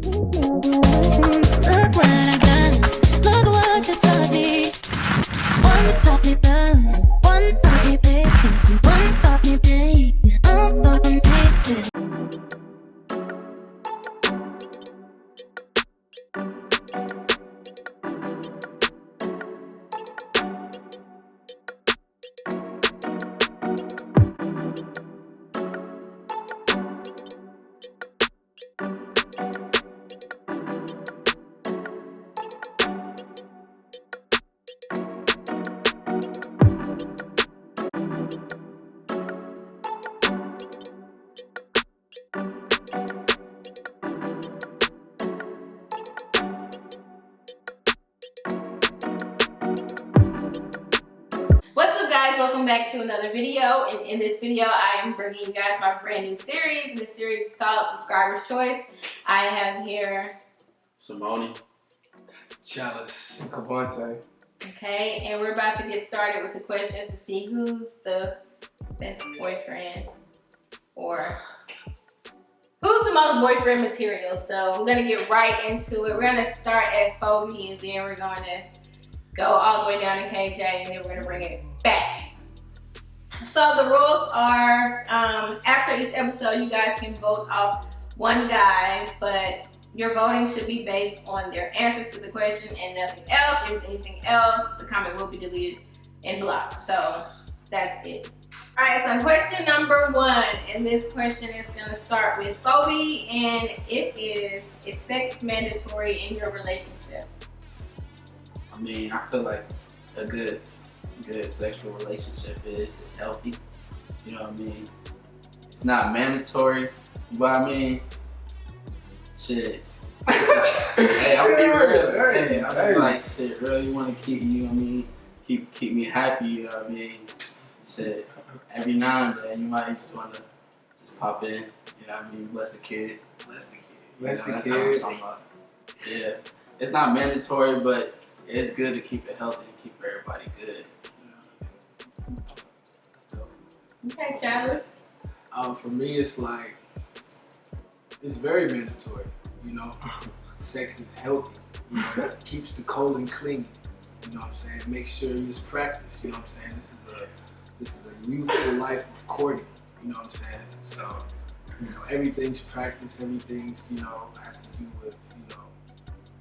Look what I've done. Look what you taught me. One taught me love. One taught me patience. One taught me pain. I'm fucking addicted. What's up, guys? Welcome back to another video. And in this video, I am bringing you guys my brand new series. And this series is called Subscriber's Choice. I have here Simone, Chalice, and Cavante. Okay, and we're about to get started with the questions to see who's the best boyfriend or who's the most boyfriend material. So we're gonna get right into it. We're gonna start at Phoebe, and then we're gonna go all the way down to KJ, and then we're gonna bring it back. So the rules are, after each episode, you guys can vote off one guy, but your voting should be based on their answers to the question and nothing else. If there's anything else, the comment will be deleted and blocked. So that's it. All right, so question number 1, and this question is gonna start with Phoebe, and it is sex mandatory in your relationship? I mean, I feel like a good sexual relationship is healthy. You know what I mean? It's not mandatory, but I mean, shit. Hey, I'm being real. Hey, I'm like, shit, real. You want to keep, you know what I mean? Keep me happy. You know what I mean? Shit. Every now and then, you might just want to just pop in. You know what I mean? Bless the kid. Bless the kid. Bless the That's kid. what I'm talking about. Yeah, it's not mandatory, but it's good to keep it healthy and keep everybody good. Okay, Chalice. For me, it's like, it's very mandatory, you know. Sex is healthy, you know, it keeps the colon clean, you know what I'm saying? Make sure you just practice, you know what I'm saying? This is a youthful life of courting, you know what I'm saying? So, you know, everything's practice, everything's, you know, has to do with, you know,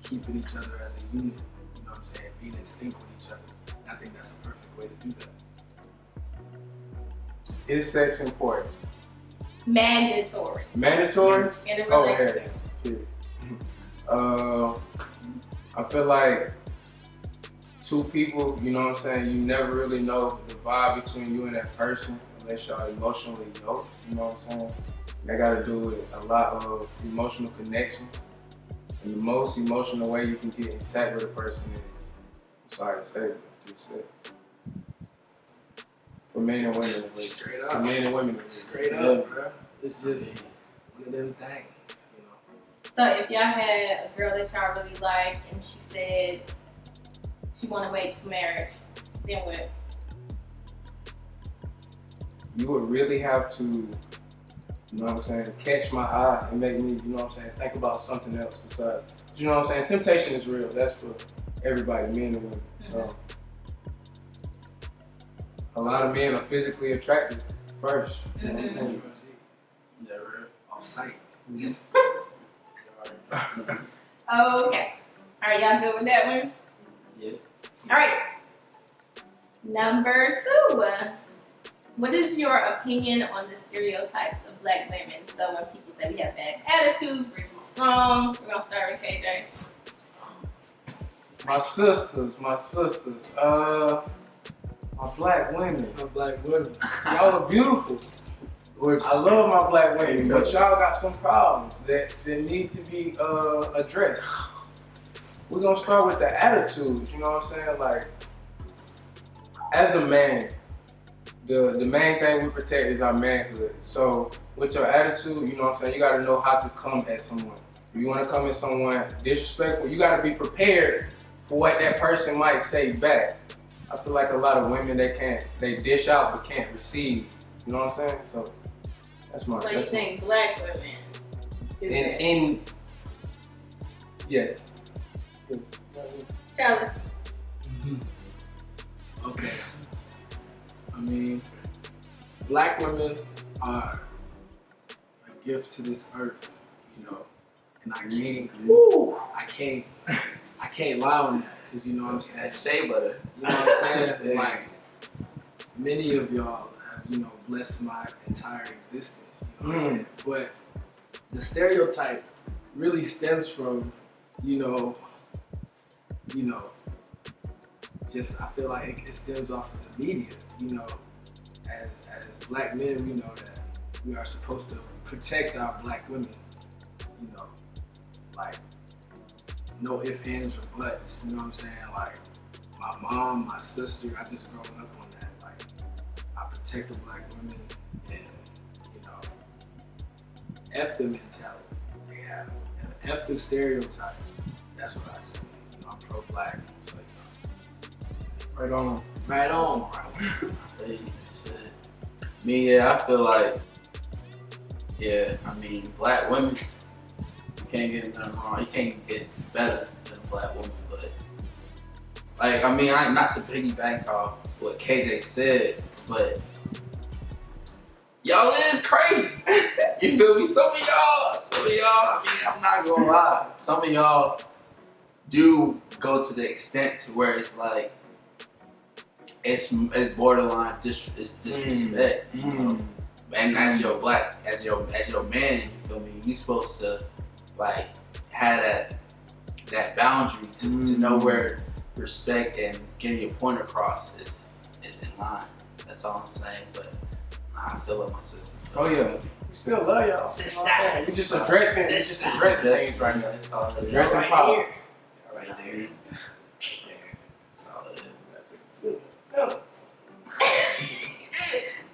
keeping each other as a unit, you know what I'm saying? Being in sync with each other. And I think that's a perfect way to do that. Is sex important? Mandatory. Mandatory? In a Oh, relationship. yeah. I feel like two people, you know what I'm saying, you never really know the vibe between you and that person unless y'all emotionally yoked, you know what I'm saying? That got to do with a lot of emotional connection. And the most emotional way you can get in touch with a person is, I'm sorry to say, but through sex. For men and women. Straight up. For men and women. Straight up, bro. It's just one of them things, you know. So if y'all had a girl that y'all really liked and she said she want to wait till marriage, then what? You would really have to, you know what I'm saying, catch my eye and make me, you know what I'm saying, think about something else besides, you know what I'm saying, temptation is real. That's for everybody, men and women. So a lot of men are physically attracted first. You know what I'm saying? Yeah, real. Off site. Okay. All right, y'all good with that one? Yeah. All right. Number 2. What is your opinion on the stereotypes of black women? So when people say we have bad attitudes, we're too strong, we're gonna start with KJ. My sisters, my black women. My black women. Y'all are beautiful. Gorgeous. I love my black women, but y'all got some problems that need to be addressed. We're gonna start with the attitudes, you know what I'm saying? Like, as a man, the main thing we protect is our manhood. So with your attitude, you know what I'm saying, you gotta know how to come at someone. If you wanna come at someone disrespectful, you gotta be prepared for what that person might say back. I feel like a lot of women, they dish out but can't receive. You know what I'm saying? So that's my. So you think black women? Yes. Charlie. Okay. I mean, black women are a gift to this earth, you know, and I can't lie on that, because you know what I'm saying. That shea butter. You know what I'm saying? Yeah. Like, many of y'all have, you know, blessed my entire existence. You know what I'm saying? But the stereotype really stems from, you know, just I feel like it stems off of the media. You know, as black men, we know that we are supposed to protect our black women. You know, like no ifs, ands, or buts. You know what I'm saying? Like my mom, my sister, I just grown up on that. Like I protect the black women, and you know, F the mentality they have, and F the stereotype. That's what I say. You know, I'm pro-black, so you know. Right on. Right on. Hey, shit. Me, yeah, I feel like, yeah, I mean, black women, you can't get nothing wrong. You can't get better than a black woman, but, like, I mean, not to piggyback off what KJ said, but y'all is crazy. You feel me? Some of y'all, I mean, I'm not gonna lie. Some of y'all do go to the extent to where it's like, it's borderline disrespect, you know. And as your man, you feel me? You supposed to like have that boundary to know where respect and getting your point across is in line. That's all I'm saying. But I still love my sisters. Oh yeah, we still love y'all. Sisters. We just addressing things right now. That's all it is. Addressing problems. Right there. That's all it is.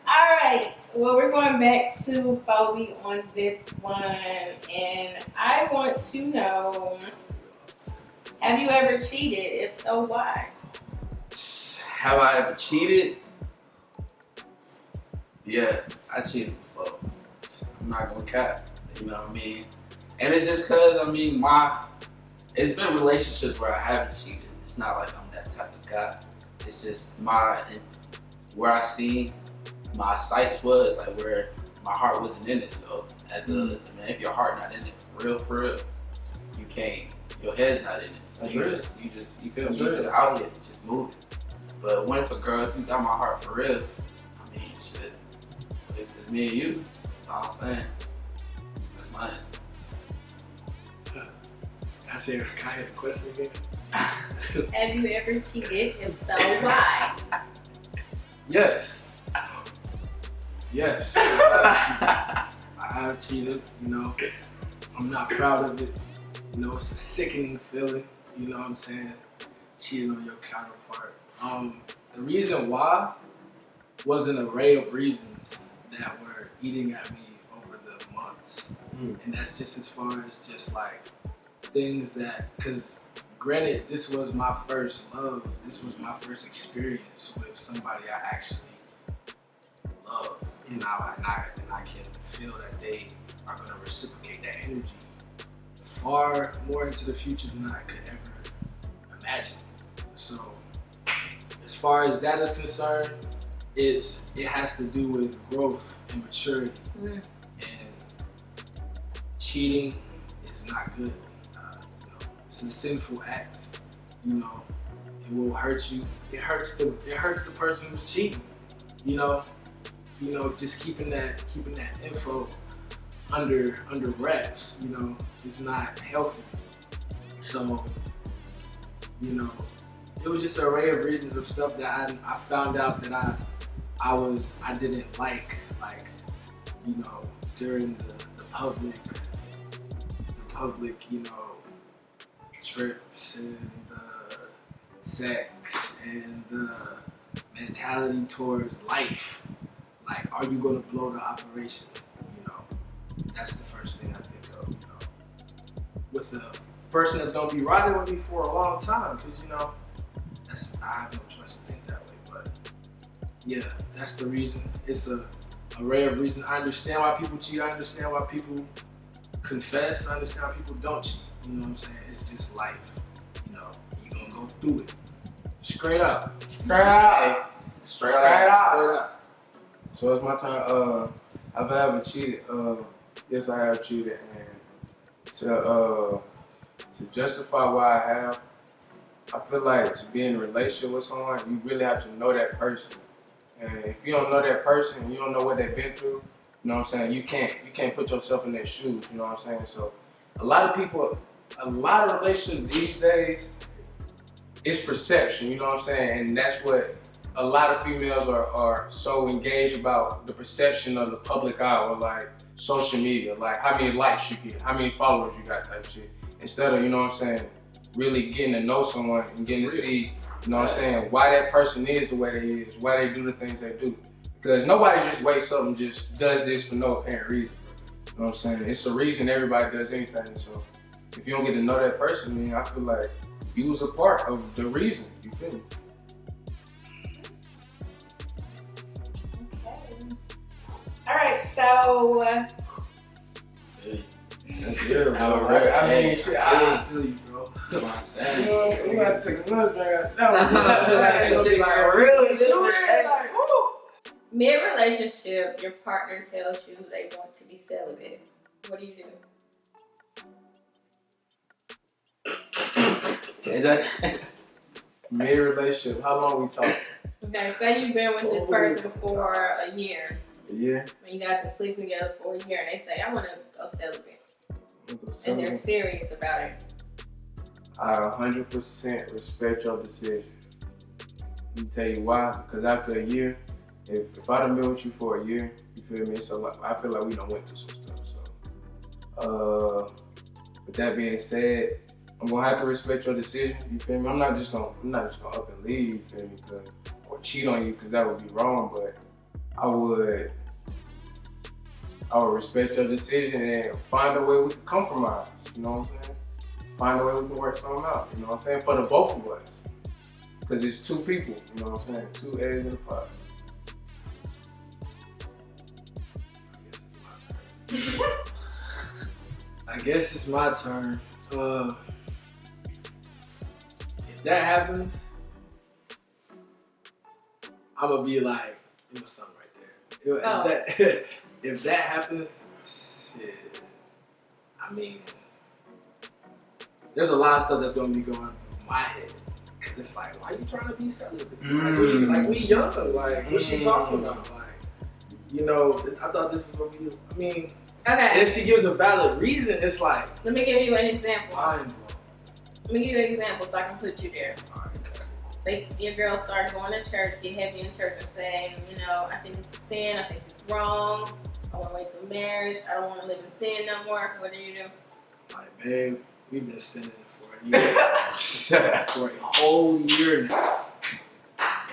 All right. Well, we're going back to Phoebe on this one, and I want to know: have you ever cheated? If so, why? Have I ever cheated? Yeah, I cheated before. I'm not gonna cap. You know what I mean? And it's just cause I mean it's been relationships where I haven't cheated. It's not like I'm that type of guy. It's just where I see my sights was like where my heart wasn't in it. So as a man, if your heart not in it for real, you can't. Your head's not in it. So you feel me? You just out here, just moving. But when for girl, if you got my heart for real, I mean shit. It's me and you. That's all I'm saying. That's my answer. Can I hear the question again? Have you ever cheated? If so, why? Yes. I have cheated, you know. I'm not proud of it. You know, it's a sickening feeling, you know what I'm saying? Cheating on your counterpart. The reason why was an array of reasons that were eating at me over the months. And that's just as far as just like things that, because granted, this was my first love. This was my first experience with somebody I actually love. And I can feel that they are going to reciprocate that energy far more into the future than I could ever imagine. So as far as that is concerned, it has to do with growth and maturity. And cheating is not good. You know, it's a sinful act. You know, it will hurt you. It hurts the person who's cheating. You know, just keeping that info under wraps. You know, is not healthy. So, you know, it was just an array of reasons of stuff that I found out that I didn't like, you know, during the public, you know, trips and the sex and the mentality towards life. Like, are you gonna blow the operation? You know, that's the first thing I think of, you know. With a person that's gonna be riding with me for a long time, because, you know, I have no choice to think that way, but yeah, that's the reason. It's a array of reasons. I understand why people cheat. I understand why people confess. I understand why people don't cheat. You know what I'm saying? It's just life. You know, you gonna go through it. Straight up. Straight out. Straight out. Straight up. So it's my turn. Have I ever cheated? Yes, I have cheated, and to justify why I have, I feel like to be in a relationship with someone, you really have to know that person. And if you don't know that person, you don't know what they've been through. You know what I'm saying? You can't put yourself in their shoes. You know what I'm saying? So a lot of relationships these days, it's perception. You know what I'm saying? And that's what a lot of females are so engaged about, the perception of the public eye, or like social media, like how many likes you get, how many followers you got type shit. Instead of, you know what I'm saying, really getting to know someone and getting to see, you know what I'm saying, why that person is the way they is, why they do the things they do. Because nobody just wakes up and just does this for no apparent reason. You know what I'm saying? It's a reason everybody does anything. So if you don't get to know that person, then I feel like you was a part of the reason. You feel me? All right, so Yeah, bro. Alright. I mean, shit, I feel you, bro. You know what I'm saying? we gotta take another drink. That was Shit, like really do it. Like, woo. mid-relationship, your partner tells you they want to be celibate. What do you do? Mid-relationship, how long we talking? Okay, say you've been with this person for a year. Yeah. When you guys been sleeping together for a year, and they say, I want to go celibate. And they're serious about it. I 100% respect your decision. Let me tell you why. Because after a year, if I'd have been with you for a year, you feel me? So like, I feel like we done went through some stuff. So, with that being said, I'm gonna have to respect your decision. You feel me? I'm not just gonna up and leave. You feel me? Or cheat on you, because that would be wrong. But I would respect your decision and find a way we can compromise. You know what I'm saying? Find a way we can work something out. You know what I'm saying? For the both of us. Because it's two people. You know what I'm saying? Two eggs in the pot. I guess it's my turn. If that happens, I'm gonna be like, it was something right there. If that happens, shit. I mean, there's a lot of stuff that's gonna be going through my head. Cause it's like, why you trying to be celibate? Like we young. Like, what's she talking about? Like, you know, I thought this was gonna be. I mean, Okay. and if she gives a valid reason, it's like, Let me give you an example. mind blowing. Let me give you an example so I can put you there. Alright, Your girls start going to church, get heavy in church, and saying, you know, I think it's a sin, I think it's wrong, I want to wait till marriage, I don't want to live in sin no more. What do you do? like, babe, we've been sinning for a year, for a whole year now,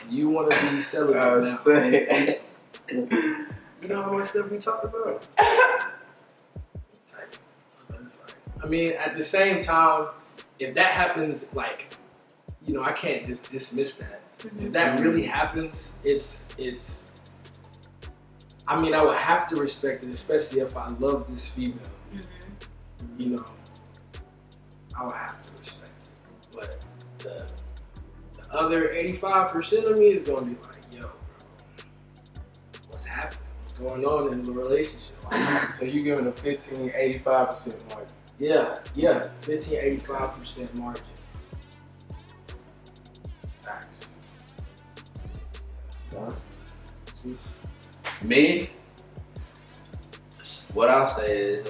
and you want to be celibate now. You know how much stuff we talked about? I mean, at the same time, if that happens, like, you know, I can't just dismiss that. If that really happens, it's. I mean, I would have to respect it, especially if I love this female. You know, I would have to respect it. But the other 85% of me is gonna be like, yo, bro, what's happening? What's going on in the relationship? So you giving a 15-85% margin? Yeah, 15-85% margin. Facts. Me, what I'll say is,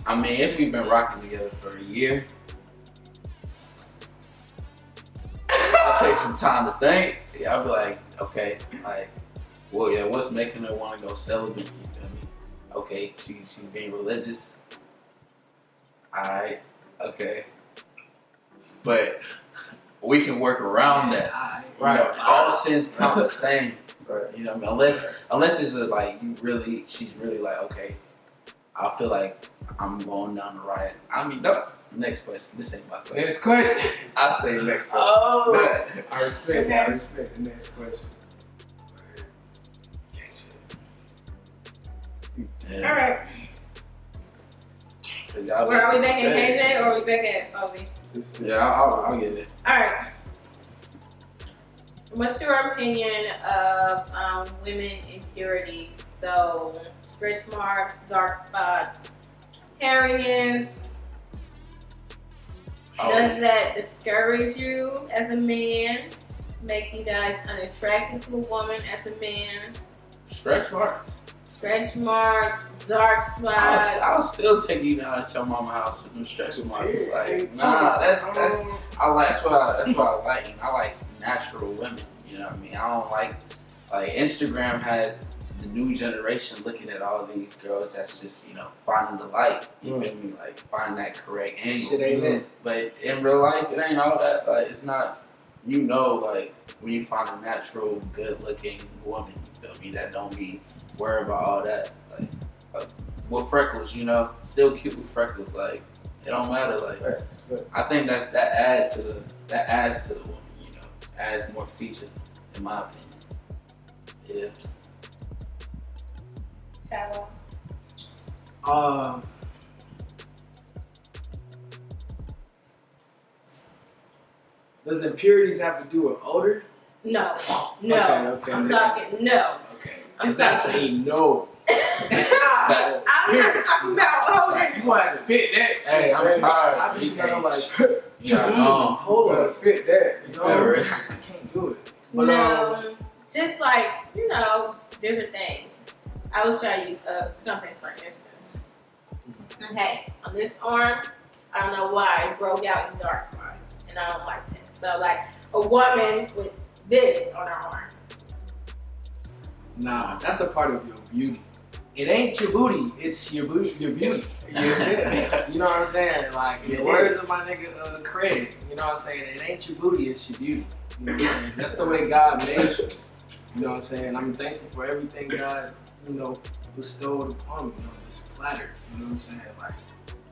I mean, if we've been rocking together for a year, I'll take some time to think. I'll be like, okay, like, well, yeah, what's making her want to go celibate? You feel me? Okay, she's being religious. Alright, okay. But we can work around that. Right. You know, all sins count the same. Right. You know what I mean? Unless it's like she's really like, okay, I feel like I'm going down the right. I mean, no, next question. This ain't my question. Next question. I say next question. Oh. I respect the next question. Yeah. All right. Cause y'all Where are we basically back at said it. KJ or are we back at Obi? Yeah, I'll get it. Alright. What's your opinion of women impurities? So, stretch marks, dark spots, hairiness. Does that discourage you as a man? Make you guys unattractive to a woman as a man? Stretch marks. Stretch marks, dark spots. I'll still take you down at your mama's house with them stretch marks. Like, nah, that's what I like. I like natural women. You know what I mean? I don't like Instagram has the new generation looking at all these girls that's just, finding the light. You feel me? Like finding that correct angle. Shit ain't it. But in real life, it ain't all that. Like, it's not. Like when you find a natural, good-looking woman, you feel me? That don't be worried about all that. Like with freckles, still cute with freckles. Like it don't matter. Like I think that adds to the woman. Adds more feature, in my opinion. Yeah. Shallow. Does impurities have to do with odor? No. Okay. I'm talking no. Okay. I'm That's sorry. a no. I'm not talking about odor. You want to fit that? Hey, I'm sorry. I just feel like, Hold on, fit that. you know, I can't do it. But, No, just like, different things. I will show you something, for instance. Okay, on this arm, I don't know why it broke out in dark spots, and I don't like that. So, like, a woman with this on her arm. nah, that's a part of your beauty. It ain't your booty, it's your booty, your beauty. Yeah. You know what I'm saying? Like, in the words of my nigga Craig, you know what I'm saying? It ain't your booty, it's your beauty. You know what I'm saying? That's the way God made you. You know what I'm saying? I'm thankful for everything God, bestowed upon me on this platter. You know what I'm saying? Like,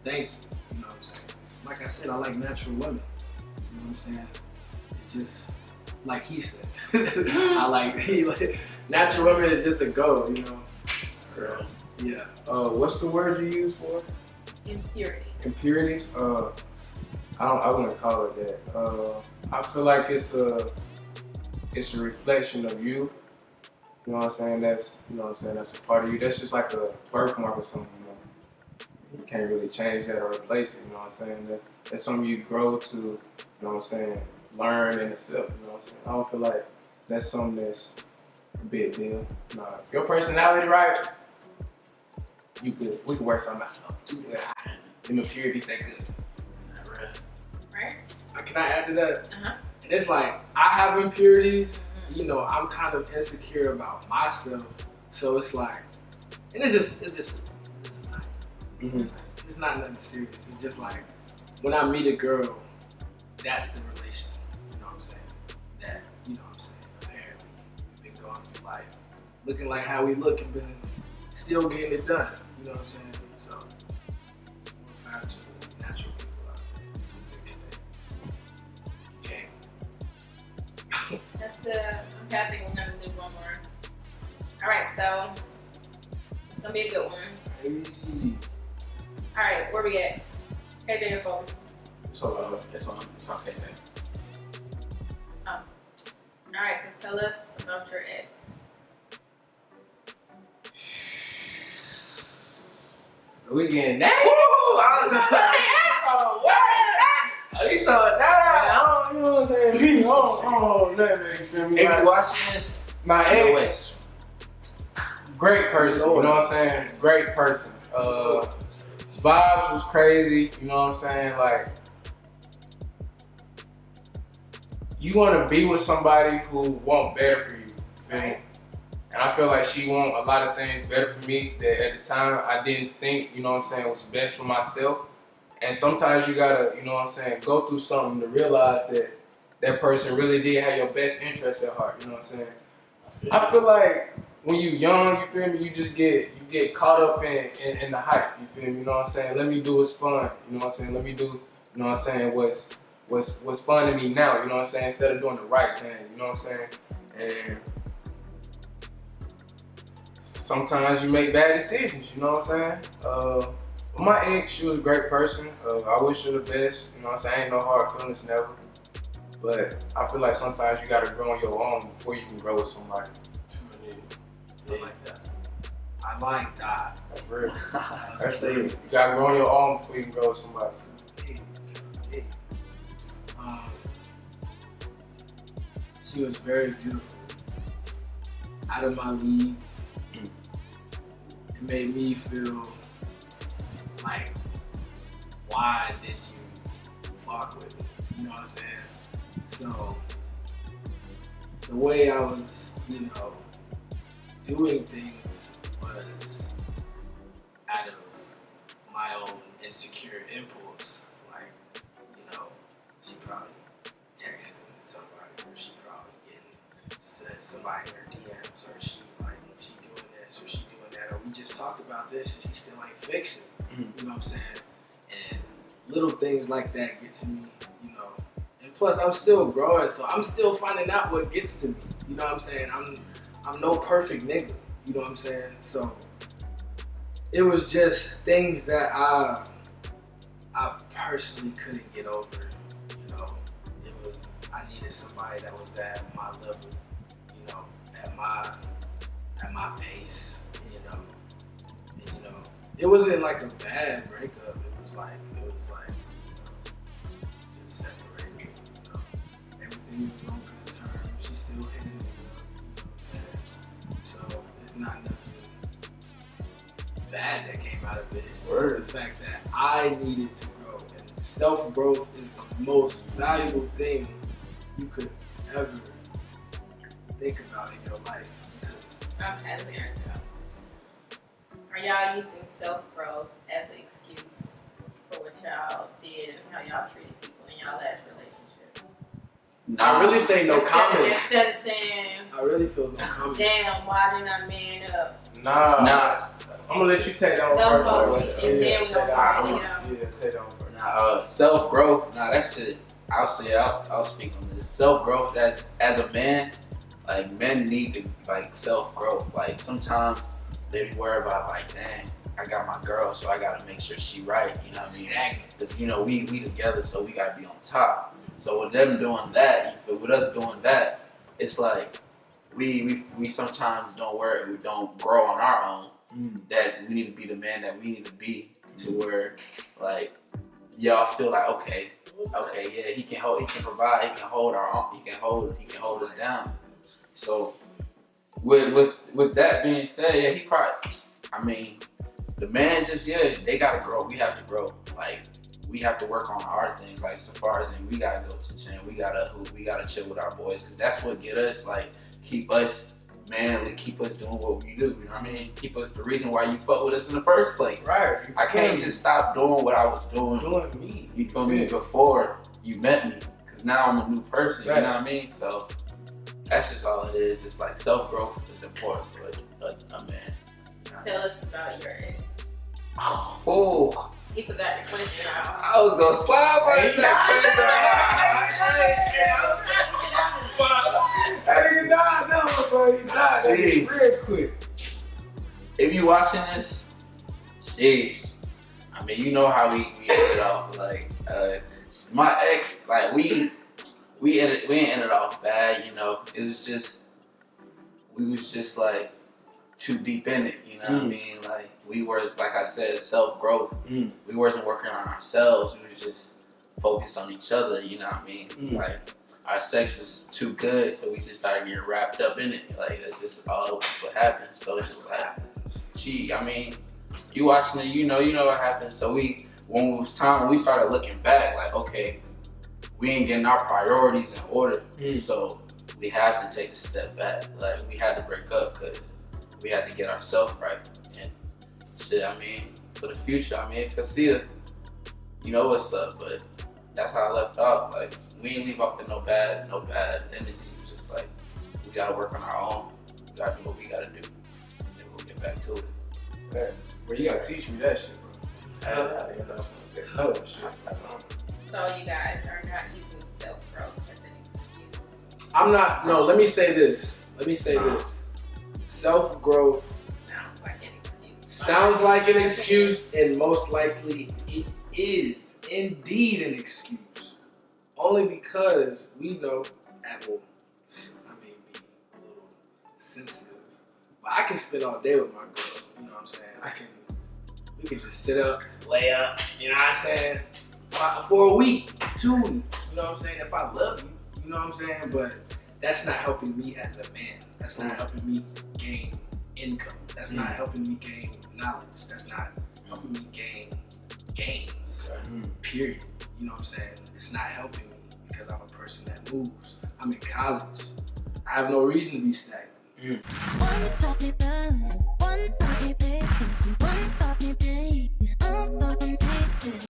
thank you. You know what I'm saying? Like I said, I like natural women. You know what I'm saying? It's just like he said. I like natural women is just a go, So yeah. What's the word you use for Impurity. impurities? I wouldn't call it that. I feel like it's a reflection of you. You know what I'm saying? That's that's a part of you. That's just like a birthmark or something. You can't really change that or replace it. You know what I'm saying? That's something you grow to. You know what I'm saying? Learn and accept. You know what I'm saying? I don't feel like that's something that's a big deal. Nah, if your personality right, you good. We can work something out. Them impurities, they good. Right? Can I add to that? Uh-huh. And it's like, I have impurities, I'm kind of insecure about myself. So it's like, and it's just a type. Mm-hmm. It's not nothing serious. It's just like, when I meet a girl, that's the relation. You know what I'm saying? That, apparently we've been going through life, looking like how we look and been still getting it done. You know what I'm saying? So, more power to the natural people out there. Okay. That's good. Okay, I think we're gonna do one more. Alright, so it's gonna be a good one. Hey. Alright, where we at? KJ, your phone. So it's okay, man. Alright, so tell us about your ex. So we getting that? I was like, you thought that? You know what I'm saying? Me, oh, that man, you feel me? If you watching this, My no ex, great person, you know what I'm saying? Great person. Vibes was crazy, you know what I'm saying? Like, you want to be with somebody who want better for you, feel me? And I feel like she want a lot of things better for me that at the time I didn't think, you know what I'm saying, was best for myself. And sometimes you gotta, you know what I'm saying, go through something to realize that that person really did have your best interest at heart, you know what I'm saying? I feel like when you young, you feel me, you get caught up in the hype, you feel me, you know what I'm saying? Let me do what's fun, you know what I'm saying? Let me do, you know what I'm saying, what's fun to me now, you know what I'm saying, instead of doing the right thing, you know what I'm saying? And sometimes you make bad decisions, you know what I'm saying? But my ex, she was a great person. I wish her the best. You know what I'm saying? Ain't no hard feelings, never. But I feel like sometimes you gotta grow on your own before you can grow with somebody. I like that. I like that. That's real. That's real. You gotta grow on your own before you can grow with somebody. She was very beautiful. Out of my league. It made me feel like, why did you fuck with me? You know what I'm saying? So, the way I was, doing things was out of my own insecure impulse. Like, she probably texting somebody, or she probably said somebody in her DMs, or she doing this, or she doing that, or we just talked about this and she still ain't fixing. You know what I'm saying? And little things like that get to me, And plus, I'm still growing, so I'm still finding out what gets to me. You know what I'm saying? I'm no perfect nigga. You know what I'm saying? So it was just things that I personally couldn't get over. I needed somebody that was at my level, at my pace, And, it wasn't like a bad breakup. It was like just separated. Everything was on good terms. She still hitting me up. You know what I'm saying? So it's not nothing bad that came out of it. It's just the fact that I needed to grow. And self-growth is the most valuable thing you could ever think about in your life. Because Okay, let me ask y'all a question. Are y'all using self-growth as an excuse for what y'all did and how y'all treated people in y'all last relationship? I really say no comment. Instead of saying, I really feel no comment. damn, why didn't I man up? Nah. I'm gonna let you take that one first. And then we're gonna take that one first. Nah, self-growth, that shit, I'll speak on this. Self-growth, that's, as a man, like, men need to, self-growth. Like, sometimes they worry about, dang, I got my girl, so I gotta make sure she right, you know what I mean? Because, we together, so we gotta be on top. So with them doing that, with us doing that, it's like, we sometimes we don't grow on our own. That we need to be the man that we need to be, to where, y'all feel like, okay, yeah, he can provide, he can hold hold us down. So with that being said, yeah, he probably, the man they gotta grow. We have to grow. We have to work on our things. So far as we gotta go to the gym, we gotta chill with our boys, because that's what get us, keep us manly, keep us doing what we do. You know what I mean? Keep us the reason why you fuck with us in the first place. Right. I can't just stop doing what I was doing. Doing me. You feel me? Before you met me, because now I'm a new person. Right. You know what I mean? So that's just all it is. It's self-growth is important for a man. Tell us about your ex. Oh. He forgot the question. I was gonna slide by the He died real quick. If you watching this, jeez. You know how we ended off. My ex, we ain't ended off bad. It was just, we was just too deep in it. You know what I mean? We was, like I said, self-growth. We wasn't working on ourselves. We was just focused on each other. You know what I mean? Our sex was too good, so we just started getting wrapped up in it. That's just all what happened. So it's just gee, you watching it, you know what happened. So when it was time, when we started looking back, okay, we ain't getting our priorities in order. So we have to take a step back. We had to break up because we had to get ourselves right. And shit, for the future, Casita, you know what's up, but that's how I left off. We ain't leave off with no bad energy. It was just we gotta work on our own. We gotta do what we gotta do. And then we'll get back to it. Man, bro, you gotta teach me that shit, bro. I know that shit. So you guys are not using self-growth as an excuse. I'm not, no, let me say this. Self-growth. Sounds like an excuse. sounds like an excuse, and most likely it is indeed an excuse. Only because we know be a little sensitive. But I can spend all day with my girl, you know what I'm saying? We can just sit up, lay up, you know what I'm saying? For a week, 2 weeks, you know what I'm saying? If I love you, you know what I'm saying? But that's not helping me as a man. That's not helping me gain income. That's not helping me gain knowledge. That's not helping me gain gains, period. You know what I'm saying? It's not helping me because I'm a person that moves. I'm in college. I have no reason to be stagnant. One taught me love, one taught me patience, and one taught me pain.